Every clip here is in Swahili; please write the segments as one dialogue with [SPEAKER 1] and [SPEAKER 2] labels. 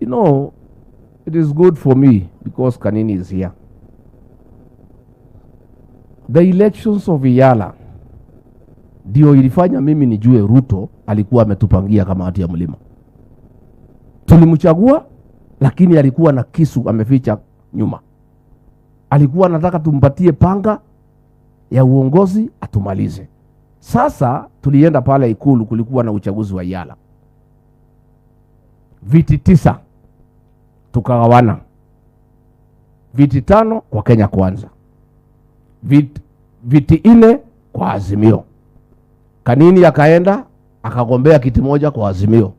[SPEAKER 1] You know, it is good for me because Kanini is here. The elections of Yala ndio ilifanya mimi nijue Ruto alikuwa ametupangia kama hati ya mlima. Tulimchagua, lakini alikuwa na kisu ameficha nyuma. Alikuwa anataka tumpatie panga ya uongozi atumalize. Sasa tulienda pale Ikulu, kulikuwa na uchaguzi wa Yala. Viti 9 tukagawana. Viti 5 kwa Kenya Kwanza. Viti 4 kwa Azimio. Kanini akaenda akagombea kiti moja kwa Azimio.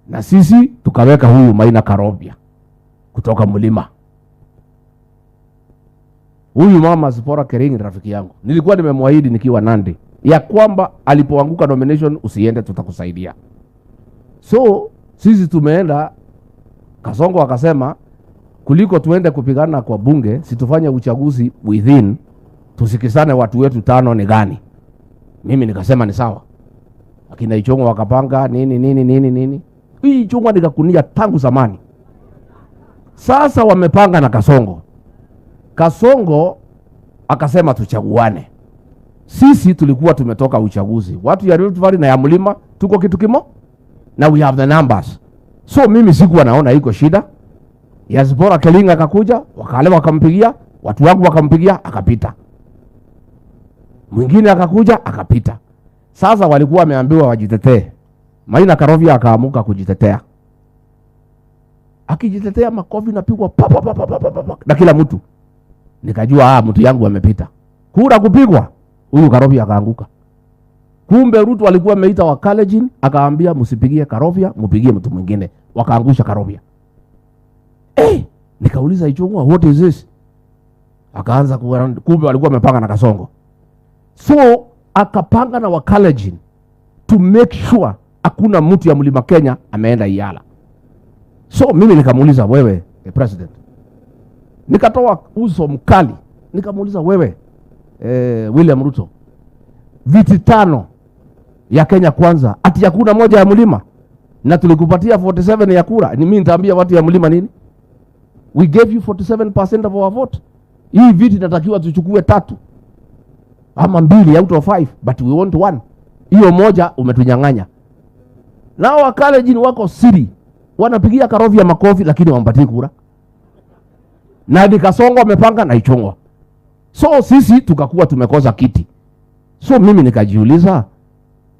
[SPEAKER 1] Na sisi tukaweka huyu Maina Karovia kutoka Mlima. Huyu mama Zipora Kering rafiki yangu. Nilikuwa nimemwahidi nikiwa Nandi ya kwamba alipoanguka nomination usiende, tutakusaidia. So sisi tumeenda, Kasongo akasema kuliko tuende kupigana kwa bunge, situfanye uchaguzi within, tusikisane watu wetu 5 ni gani. Mimi nikasema ni sawa. Akina Ichongo wakapanga nini. Hii Ichongo nikakunia tangu zamani. Sasa wamepanga na Kasongo. Kasongo akasema tuchaguane. Sisi tulikuwa tumetoka uchaguzi. Watu ya Rift Valley na ya Mlima tuko kitu kimo, na we have the numbers. So mimi sikuwa naona iko shida. Ya Zipora Kering akakuja, wakale wakampigia, watu wangu wakampigia, akapita. Mwingine akakuja, akapita. Sasa walikuwa wameambiwa wajitetee. Maina Karovia akaamuka kujitetea. Akijitetea makofi napigwa pa na kila mtu. Nikajua mtu yangu amepita. Kura kupigwa, huyu Karovia akaanguka. Kumbe Ruto alikuwa ameita wa Kalenjin, akaambia msipigie Karovia, mpigie mtu mwingine. Wakaangusha Karovia. Nikauliza Ichungwa, what is this? Akaanza kumbe walikuwa wamepanga na Kasongo. So akapanga na wa Kalenjin to make sure hakuna mtu ya Mlima Kenya ameenda Yala. So mimi nikamuuliza, wewe president, nikatoa uso mkali, nikamuuliza wewe William Ruto, viti 5 ya Kenya Kwanza ati hakuna moja ya Mlima, na tulikupatia 47 ya kura, ni mimi nitaambia watu ya Mlima nini? We gave you 47% of our vote. Hii viti natakiwa tuchukue 3 ama 2 out of 5, but we want 1. Hiyo moja umetunyang'anya. Nao Wakalenjin wako siri, wanapigia Karovia makofi lakini wampatie kura. Na Kasongo amepanga na Ichungwa. So sisi tukakuwa tumekosa kiti. So mimi nikajiuliza,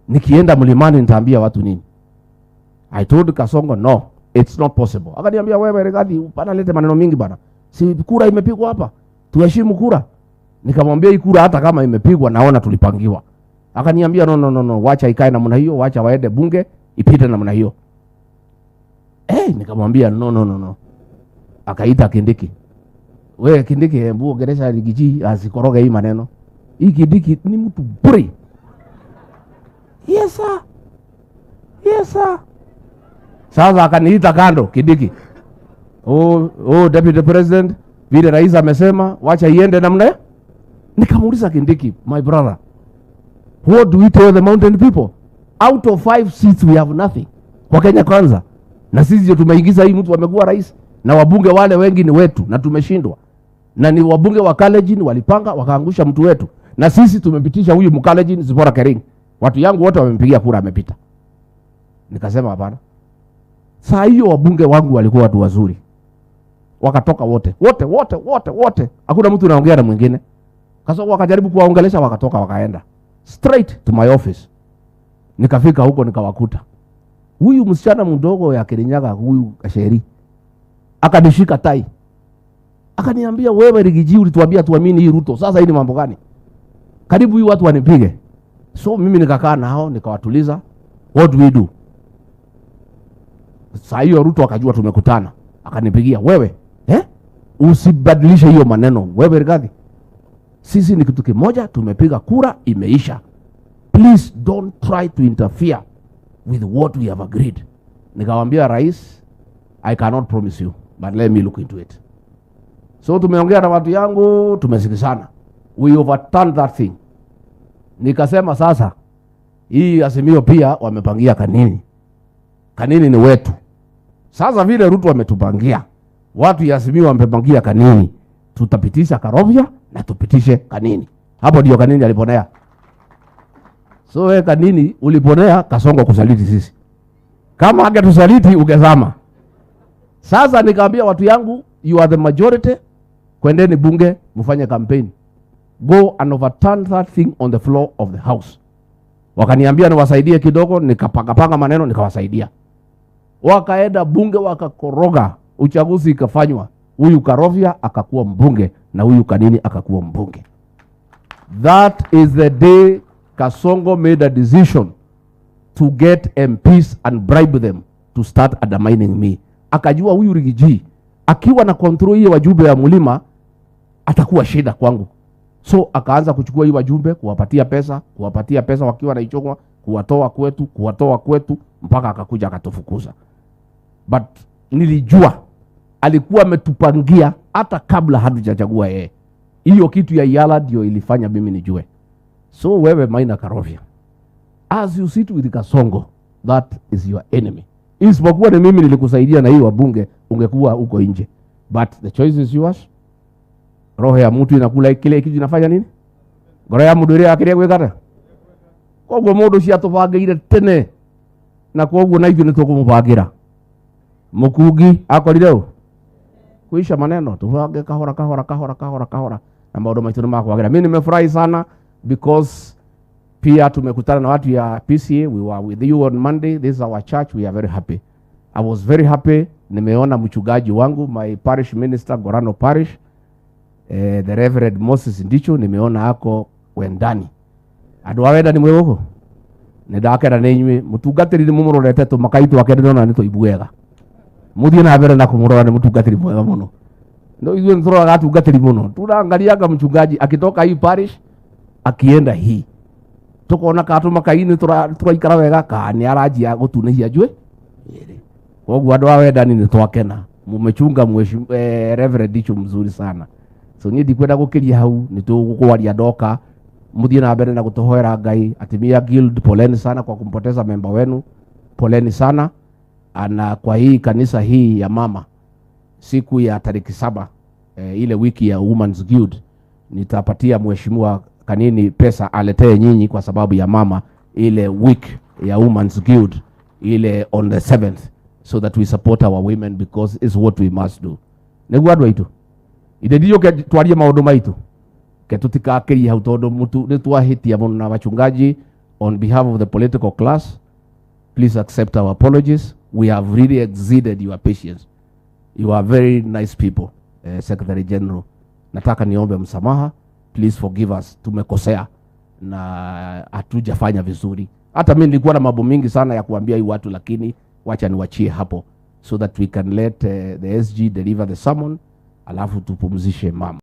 [SPEAKER 1] nikienda Mlimani nitaambia watu nini? I told Kasongo, no, it's not possible. Akaniambia, wewe Rigathi, upana lete maneno mingi bana. Si kura imepigwa hapa, tuheshimu kura. Nikamwambia hii kura hata kama imepigwa naona tulipangiwa. Akaniambia no, wacha ikae namna hiyo, wacha waende bunge ipite namna hiyo. Nikamwambia no. Akaita Kindiki. Wewe Kindiki, hebu gereza Rigiji asikoroge hii maneno. Hii Kindiki ni mtu bure. Yes sir. Sasa akaniita kando Kindiki. Deputy President, vile rais amesema wacha iende namna. Nikamuuliza Kindiki, my brother, what do we tell the mountain people? Out of 5 seats we have nothing kwa Kenya Kwanza, na sisi tumeingiza hii mtu amekuwa rais, na wabunge wale wengi ni wetu na tumeshindwa, na ni wabunge wa Kalenjin walipanga wakaangusha mtu wetu, na sisi tumepitisha huyu Mkalenjin Zipora Kering. Watu yangu wote wamempigia kura, amepita. Nikasema hapana. Saa hiyo wabunge wangu walikuwa watu wazuri, wakatoka wote. Hakuna mtu anaongea na mwingine. Kasongo wakajaribu kuwaongelesha, wakatoka wakaenda straight to my office. Nikafika huko nikawakuta huyu msichana mdogo ya Kirinyaga, huyu Kasheri, akanishika tai, akaniambia, wewe Rigiji ulituambia tuamini hii Ruto, sasa hii ni mambo gani? Karibu hii watu wanipige. So mimi nikakaa nao nikawatuliza, what do we do? Saa hiyo Ruto akajua tumekutana, akanipigia, wewe usibadilishe hiyo maneno, wewe Rigathi, sisi ni kitu kimoja, tumepiga kura, imeisha. Please don't try to interfere with what we have agreed. Nikamwambia rais, I cannot promise you, but let me look into it. So tumeongea na watu yangu, tumesikizana. We overturned that thing. Nikasema sasa, hii Azimio pia wamepangia Kanini. Kanini ni wetu. Sasa vile Ruto ametupangia, watu ya Azimio wamepangia Kanini, tutapitisha Karovia na tupitishe Kanini. Hapo ndio Kanini aliponea. So wewe Kanini uliponea Kasongo kusaliti sisi. Kama angetusaliti ungezama. Sasa nikaambia watu yangu, you are the majority, kwendeni bunge mfanye campaign. Go and overturn that thing on the floor of the house. Wakaniambia niwasaidie kidogo, nikapanga maneno nikawasaidia. Wakaenda bunge wakakoroga, uchaguzi ikafanywa. Huyu Karovia akakuwa mbunge na huyu Kanini akakuwa mbunge. That is the day Kasongo made a decision to get MPs and bribe them to start undermining me. Akajua huyu Rigiji akiwa na control hii wajumbe ya Mulima atakuwa shida kwangu. So akaanza kuchukua hii wajumbe, kuwapatia pesa wakiwa na ichongwa, kuwatoa kwetu mpaka akakuja akatufukuza. But nilijua alikuwa ametupangia hata kabla hatujachagua yeye. Hiyo kitu ya Yala ndio ilifanya mimi nijue. So wewe Maina Karovia, as you sit with Kasongo, that is your enemy. Isipokuwa ni mimi nilikusaidia na hiyo wabunge, ungekuwa uko nje. But the choice is yours. Roho ya mtu inakula kile kitu inafanya nini? Roho ya mtu ile akiria gwekata. Kwa hivyo mundu cia tubangeire tene na kwa hivyo na hivyo nitũkũmũbangira. Mũkungi akorire ũũ kuisha maneno tubange kahora na maũndũ maitũ nĩmakwagira. Mimi nimefurahi sana because pia tumekutana na watu ya PCA. We were with you on Monday. This is our church. We are very happy. I was very happy. Nimeona mchungaji wangu, my parish minister Gorano Parish, the Reverend Moses Ndicho, nimeona ako wendani. Andu awenda ni mwego ni ndakera ni inywe mutungatiri ni mumurorete tu makaitu akende nona ni to ibuega muthie na mbere na kumurora ni mutungatiri mwega muno ndo ithuĩ nĩtũroraga atungatĩri mũno. Tũraangaliaga mchungaji akitoka hii parish akienda hii, tukona ka tũmakaini tũraikara wega ka nĩ aranjia gũtunĩhia njũĩ. Koguo andũ a wendani nĩ twakena, mumechunga Reverend Ndicho mzuri sana. So niĩ ndikwenda gũkĩria hau, nĩ tũgũkwaria ndoka muthie na mbere na gũtũhoera Ngai. Atimia Guild, poleni sana kwa kumpoteza memba wenu, poleni sana. Ana kwa hii kanisa hii ya mama, siku ya tariki 7 ile wiki ya Women's Guild, nitapatia mheshimiwa Kanini pesa aletee nyinyi kwa sababu ya mama, ile week ya Women's Guild ile on the 7th, so that we support our women because it's what we must do. Nĩguo andũ aitũ inde ndio twarie maũndũ maitũ ke tutikakiria hau tondu mutu ni twahitia muno na wachungaji. On behalf of the political class, please accept our apologies. We have really exceeded your patience. You are very nice people. Secretary General, nataka niombe msamaha, please forgive us. Tumekosea na hatujafanya vizuri. Hata mimi nilikuwa na mambo mingi sana ya kuambia hii watu, lakini wacha niwachie hapo so that we can let the SG deliver the sermon, alafu tupumzishe mama.